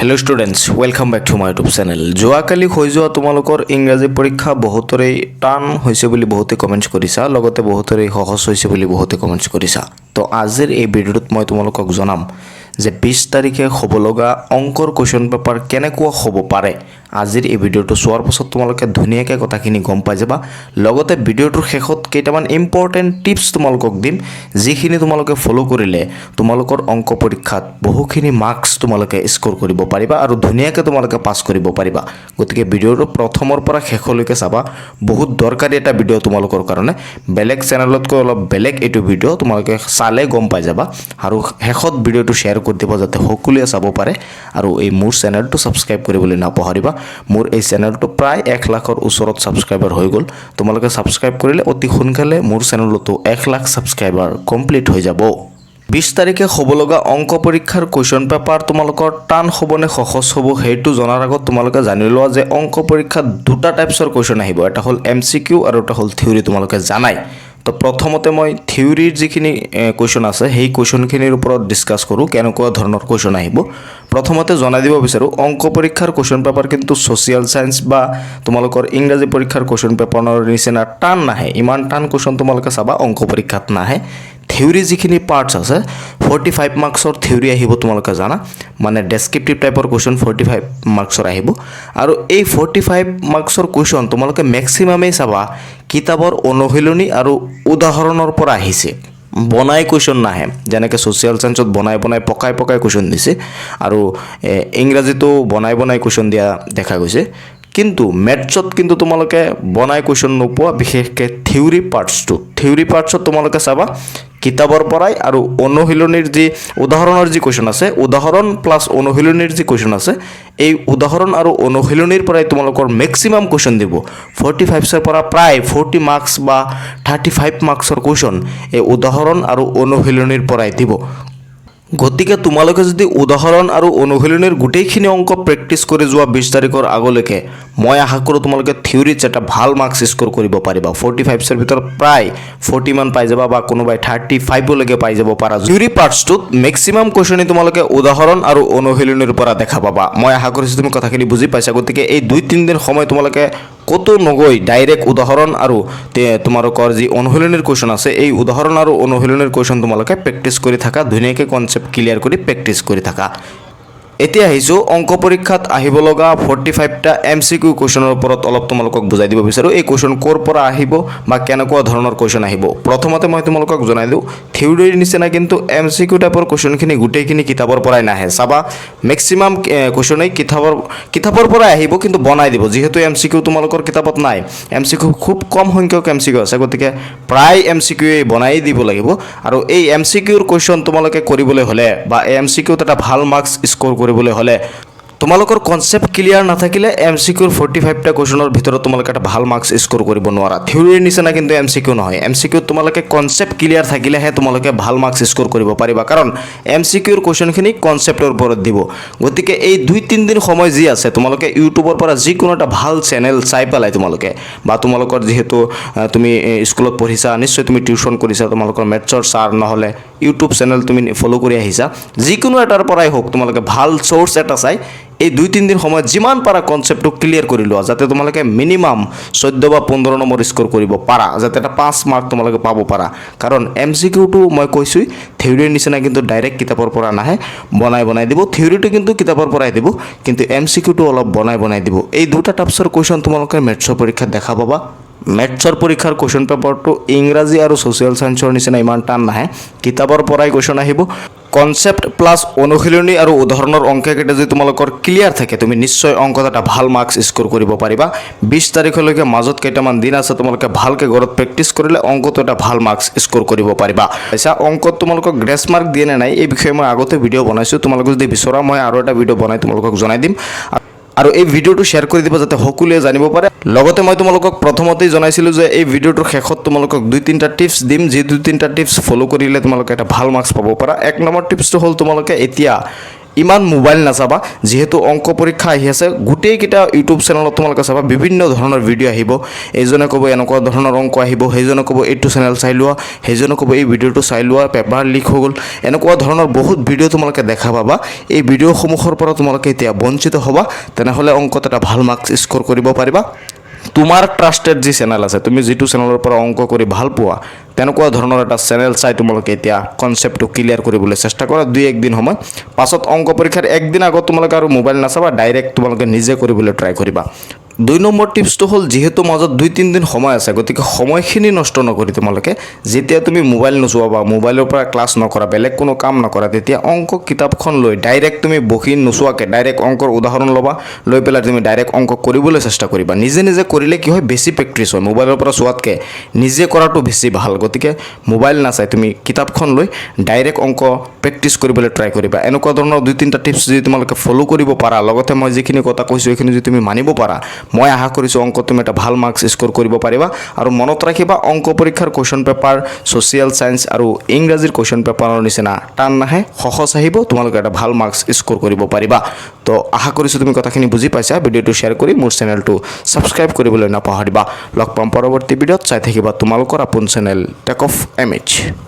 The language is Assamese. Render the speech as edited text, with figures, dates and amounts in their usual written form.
hello students welcome back to my YouTube channel যোৱাকালি হৈ যোৱা তোমালোকৰ ইংৰাজী পৰীক্ষা বহুতৰে টান হৈছে বুলি বহুতে কমেন্টছ কৰিছা লগতে বহুতৰে সহজ হৈছে বুলি বহুতে কমেন্টছ কৰিছা তো আজিৰ এই ভিডিঅ'ত মই তোমালোকক জনাম যে 20 তাৰিখে হ'ব লগা অংকৰ কোৱেশ্চন পেপাৰ কেনেকুৱা হ'ব পাৰে আজিৰ এই ভিডিঅ'টো চোৱাৰ পাছত তোমালোকে ধুনীয়াকৈ কথাখিনি গম পাই যাবা লগতে ভিডিঅ'টোৰ শেষত কেইটামান ইম্পৰ্টেন্ট টিপছ তোমালোকক দিম যিখিনি তোমালোকে ফলো কৰিলে তোমালোকৰ অংক পৰীক্ষাত বহুখিনি মাৰ্কছ তোমালোকে স্কোৰ কৰিব পাৰিবা আৰু ধুনীয়াকৈ তোমালোকে পাছ কৰিব পাৰিবা গতিকে ভিডিঅ'টো প্ৰথমৰ পৰা শেষলৈকে চাবা বহুত দৰকাৰী এটা ভিডিঅ' তোমালোকৰ কাৰণে বেলেগ চেনেলতকৈ অলপ বেলেগ এটো ভিডিঅ' তোমালোকে চালে গম পাই যাবা আৰু শেষত ভিডিঅ'টো শ্বেয়াৰ কৰি দিব যাতে সকলোৱে চাব পাৰে আৰু এই মোৰ চেনেলটো সাবস্ক্ৰাইব কৰিবলৈ নাপাহৰিবা মোৰ এই চেনেলটো প্ৰায় 1 লাখৰ ওচৰত সাবস্ক্ৰাইবাৰ হৈ গল তোমালোকে সাবস্ক্ৰাইব কৰিলে অতি সোনকালে মোৰ চেনেলটো 1 লাখ সাবস্ক্ৰাইবাৰ কমপ্লিট হৈ যাব 20 তাৰিখে হ'ব লগা অংক পৰীক্ষাৰ কোৱেশ্চন পেপাৰ তোমালোকৰ টান হ'বনে সহজ হ'ব হেতু জনাৰ আগত তোমালোকে জানি লোৱা যে অংক পৰীক্ষাত দুটা টাইপছৰ কোৱেশ্চন আহিব এটা হ'ল এমসিকিউ আৰু এটা হ'ল থিওৰি তোমালোকে জানাই তো প্ৰথমতে মই থিওৰিৰ যিখিনি কোৱেশ্চন আছে সেই কোৱেশ্চনখিনিৰ ওপৰত ডিসকাস কৰো কেনেকুৱা ধৰণৰ কোৱেশ্চন আহিব প্ৰথমতে জনাই দিব বিচাৰো অংক পৰীক্ষাৰ কোৱেশ্চন পেপাৰ কিন্তু সোশিয়াল সায়েন্স বা তোমালোকৰ ইংৰাজী পৰীক্ষাৰ কোৱেশ্চন পেপাৰৰ নিচিনা টান নাহে ইমান টান কোৱেশ্চন তোমালোকে চাবা অংক পৰীক্ষাত নাহে থিওৰি যিখিনি পাৰ্টস আছে 45 মাৰ্কছৰ থিওৰি আহিব তোমালোকে জানা মানে ডেসক্ৰিপটিভ টাইপৰ কোৱেশ্চন 45 মাৰ্কছৰ আহিব আৰু এই 45 মাৰ্কছৰ কোৱেশ্চন তোমালোকে ম্যাক্সিমামে চাবা কিতাপৰ অনুশীলনী আৰু উদাহৰণৰ পৰা আহিছে বনাই কোৱেশ্চন নাহে যেনেকৈ সোশিয়াল সায়েন্সত বনাই পকাই কোৱেশ্চন দিছে আৰু ইংৰাজীতো বনাই কোৱেশ্চন দিয়া দেখা গৈছে কিন্তু ম্যাথছত কিন্তু তোমালোকে বনাই কোৱেশ্চন নোপোৱা বিশেষকৈ থিওৰি পাৰ্টছত তোমালোকে চাবা কিতাপৰ পৰাই আৰু অনুশীলনীৰ যি উদাহৰণৰ যি কোৱেশ্চন আছে উদাহৰণ প্লাস অনুশীলনীৰ যি কোৱেশ্চন আছে এই উদাহৰণ আৰু অনুশীলনীৰ পৰাই তোমালোকৰ ম্যাক্সিমাম কোৱেশ্চন দিব 45 ৰ পৰা প্ৰায় 40 মাৰ্কছ বা 35 মাৰ্কছৰ কোৱেশ্চন এই উদাহৰণ আৰু অনুশীলনীৰ পৰাই দিব গতিকে তোমালোকে যদি উদাহৰণ আৰু অনুশীলনীৰ গোটেইখিনি অংক প্ৰেক্টিস কৰি যোৱা 20 তাৰিখৰ আগলৈকে মই আশা কৰো তোমালোকে থিওৰিত এটা ভাল মাৰ্কছ স্কোৰ কৰিব পাৰিবা 45 ৰ ভিতৰত প্ৰায় 40 মান পাই যাবা বা কোনোবাই 35 লৈকে পাই যাব পাৰা থিওৰি পাৰ্টছটোত ম্যাক্সিমাম কোৱেশ্চনে তোমালোকে উদাহৰণ আৰু অনুশীলনীৰ পৰা দেখা পাবা মই আশা কৰিছো তুমি কথাখিনি বুজি পাইছা গতিকে এই 2-3 দিন সময় তোমালোকে কত নগৈ ডাইৰেক্ট উদাহৰণ আৰু তোমালোকৰ যি অনুশীলনীৰ কোৱেশ্চন আছে এই উদাহৰণ আৰু অনুশীলনীৰ কোৱেশ্চন তোমালোকে প্ৰেক্টিস কৰি থাকা ধুনীয়াকৈ কনসেপ্ট ক্লিয়াৰ কৰি প্ৰেক্টিস কৰি থাকা এতিয়া আহিছো অংক পৰীক্ষাত আহিব লগা 45 টা এমসিকিউ কোৱেশ্চনৰ ওপৰত অলপ তোমালোকক বুজাই দিব বিচাৰো এই কোৱেশ্চন কোৰ পৰা আহিব বা কেনেকুৱা ধৰণৰ কোৱেশ্চন আহিব প্ৰথমতে মই তোমালোকক জনাই দিও থিওৰিৰ নিচিনা কিন্তু এমসিকিউ টাইপৰ কোৱেশ্চনখিনি গোটেইখিনি কিতাপৰ পৰাই নাহে চাবা ম্যাক্সিমাম কোৱেশ্চনই কিতাপৰ পৰাই আহিব কিন্তু বনাই দিব যেহেতু এমসিকিউ তোমালোকৰ কিতাপত নাই এমসিকিউ খুব কম সংখ্যক এমসিকিউ আছে গতিকে প্ৰায় এমসিকিউ বনাই দিব লাগিব আৰু এই এমসিকিউৰ কোৱেশ্চন তোমালোকে কৰিবলৈ হলে বা এমসিকিউত এটা ভাল মাৰ্কছ স্কোৰ কৰিবলৈ হলে তোমালোকৰ কনসেপ্ট ক্লিয়াৰ নাথাকিলে এমসিকিউৰ 45 টা কোৱেশ্চনৰ ভিতৰত তোমালোকে এটা ভাল মাৰ্কছ স্কোৰ কৰিব নোৱাৰা থিওৰিৰ নিচিনা কিন্তু এমসিকিউ নহয় এমসিকিউ তোমালোকে কনসেপ্ট ক্লিয়াৰ থাকিলেহে তোমালোকে ভাল মাৰ্কছ স্কোৰ কৰিব পাৰিবা কাৰণ এমসিকিউৰ কোৱেশ্চনখিনি কনসেপ্টৰ ওপৰত দিব গতিকে এই 2-3 দিন সময় যি আছে তোমালোকে ইউটিউবৰ পৰা যিকোনো এটা ভাল চেনেল চাই পেলাই তোমালোকে বা তোমালোকৰ যেহেতু তুমি স্কুলত পঢ়িছা নিশ্চয় তুমি টিউচন কৰিছা তোমালোকৰ মেথছৰ সাৰ নহলে ইউটিউব চেনেল তুমি ফলো কৰি আহিছা যিকোনো এটাৰ পৰাই হোক তোমালোকে ভাল সোৰ্স এটা চাই এই 2-3 দিন সময় যিমান পাৰা কনসেপ্টটো ক্লিয়াৰ কৰি লোৱা যাতে তোমালোকে মিনিমাম 14 বা 15 নম্বৰ স্কোৰ কৰিব পাৰা যাতে এটা 5 মাৰ্ক তোমালোকে পাব পাৰা কাৰণ এমসিকিউটো মই কৈছো থিওৰিৰ নিচিনা কিন্তু ডাইৰেক্ট কিতাপৰ পৰা নাহে বনাই দিব থিওৰিটো কিন্তু কিতাপৰ পৰাই দিব কিন্তু এমসিকিউটো অলপ বনাই দিব এই দুটা টাইপছৰ কোৱেশ্চন তোমালোকে মেথছৰ পৰীক্ষাত দেখা পাবা মেথছৰ পৰীক্ষাৰ কোৱেশ্চন পেপাৰটো ইংৰাজী আৰু সোশিয়াল সায়েন্সৰ নিচিনা ইমান টান নাহে কিতাপৰ পৰাই কোৱেশ্চন আহিব কনসেপ্ট প্লাস অনুশীলনী আৰু উদাহৰণৰ অংককেইটা যদি তোমালোকৰ ক্লিয়াৰ থাকে তুমি নিশ্চয় অংকত এটা ভাল মাৰ্কছ স্কোৰ কৰিব পাৰিবা 20 তাৰিখলৈকে মাজত কেইটামান দিন আছে তোমালোকে ভালকৈ ঘৰত প্ৰেক্টিস কৰিলে অংকত এটা ভাল মাৰ্কছ স্কোৰ কৰিব পাৰিবা আচ্ছা অংকত তোমালোকক গ্ৰেছ মাৰ্ক দিয়ে নাই এই বিষয়ে মই আগতে ভিডিঅ' বনাইছো তোমালোকে যদি বিচৰা মই আৰু এটা ভিডিঅ' বনাই তোমালোকক জনাই দিম আৰু এই ভিডিঅ'টো শেয়াৰ কৰি দিব যাতে সকলোৱে জানিব পাৰে লগতে মই তোমালোকক প্ৰথমতেই জনাইছিলো যে এই ভিডিঅ'টোৰ শেষত তোমালোকক 2-3টা টিপছ দিম যে 2-3টা টিপছ ফলো কৰিলে তোমালোকে এটা ভাল মাৰ্কছ পাব পাৰা এক নম্বৰ টিপছটো হ'ল তোমালোকে এতিয়া ইমান মোবাইল নাচাবা যিহেতু অংক পৰীক্ষা আহি আছে গোটেইকেইটা ইউটিউব চেনেলত তোমালোকে চাবা বিভিন্ন ধৰণৰ ভিডিঅ' আহিব এইজনে ক'ব এনেকুৱা ধৰণৰ অংক আহিব সেইজনে ক'ব এইটো চেনেল চাই লোৱা সেইজনে ক'ব এই ভিডিঅ'টো চাই লোৱা পেপাৰ লিক হৈ গ'ল এনেকুৱা ধৰণৰ বহুত ভিডিঅ' তোমালোকে দেখা পাবা এই ভিডিঅ'সমূহৰ পৰা তোমালোকে এতিয়া বঞ্চিত হ'বা তেনেহ'লে অংকত এটা ভাল মাৰ্কছ স্ক'ৰ কৰিব পাৰিবা তোমাৰ ট্ৰাষ্টেড যি চেনেল আছে তুমি যিটো চেনেলৰ পৰা অংক কৰি ভাল পোৱা তেনেকুৱা ধৰণৰ এটা চেনেল চাই তোমালোকে এতিয়া কনচেপ্টটো ক্লিয়াৰ কৰিবলৈ চেষ্টা কৰা 2-1 দিন সময় পাছত অংক পৰীক্ষাৰ একদিন আগত তোমালোকে আৰু মোবাইল নাচাবা ডাইৰেক্ট তোমালোকে নিজে কৰিবলৈ ট্ৰাই কৰিবা 2 নম্বৰ টিপছটো হ'ল যেহেতু মাজত 2-3 দিন সময় আছে গতিকে সময়খিনি নষ্ট নকৰি তোমালোকে যেতিয়া তুমি মোবাইল নোচোৱা বা মোবাইলৰ পৰা ক্লাছ নকৰা বেলেগ কোনো কাম নকৰা তেতিয়া অংক কিতাপখন লৈ ডাইৰেক্ট তুমি বহি নোচোৱাকৈ ডাইৰেক্ট অংকৰ উদাহৰণ ল'বা লৈ পেলাই তুমি ডাইৰেক্ট অংক কৰিবলৈ চেষ্টা কৰিবা নিজে নিজে কৰিলে কি হয় বেছি প্ৰেক্টিছ হয় মোবাইলৰ পৰা চোৱাতকৈ নিজে কৰাটো বেছি ভাল গতিকে মোবাইল নাচাই তুমি কিতাপখন লৈ ডাইৰেক্ট অংক প্ৰেক্টিছ কৰিবলৈ ট্ৰাই কৰিবা এনেকুৱা ধৰণৰ 2-3টা টিপছ যদি তোমালোকে ফ'ল' কৰিব পাৰা লগতে মই যিখিনি কথা কৈছোঁ এইখিনি যদি তুমি মানিব পাৰা মই আশা কৰিছোঁ অংকত তুমি এটা ভাল মাৰ্কছ স্ক'ৰ কৰিব পাৰিবা আৰু মনত ৰাখিবা অংক পৰীক্ষাৰ কুৱেশ্যন পেপাৰ ছ'চিয়েল ছায়েন্স আৰু ইংৰাজীৰ কুৱেশ্যন পেপাৰৰ নিচিনা টান নাহে সহজ আহিব তোমালোকে এটা ভাল মাৰ্কছ স্ক'ৰ কৰিব পাৰিবা তো আশা কৰিছোঁ তুমি কথাখিনি বুজি পাইছা ভিডিঅ'টো শ্বেয়াৰ কৰি মোৰ চেনেলটো ছাবস্ক্ৰাইব কৰিবলৈ নাপাহৰিবা লগ পাম পৰৱৰ্তী ভিডিঅ'ত চাই থাকিবা তোমালোকৰ আপোন চেনেল টেক অফ MH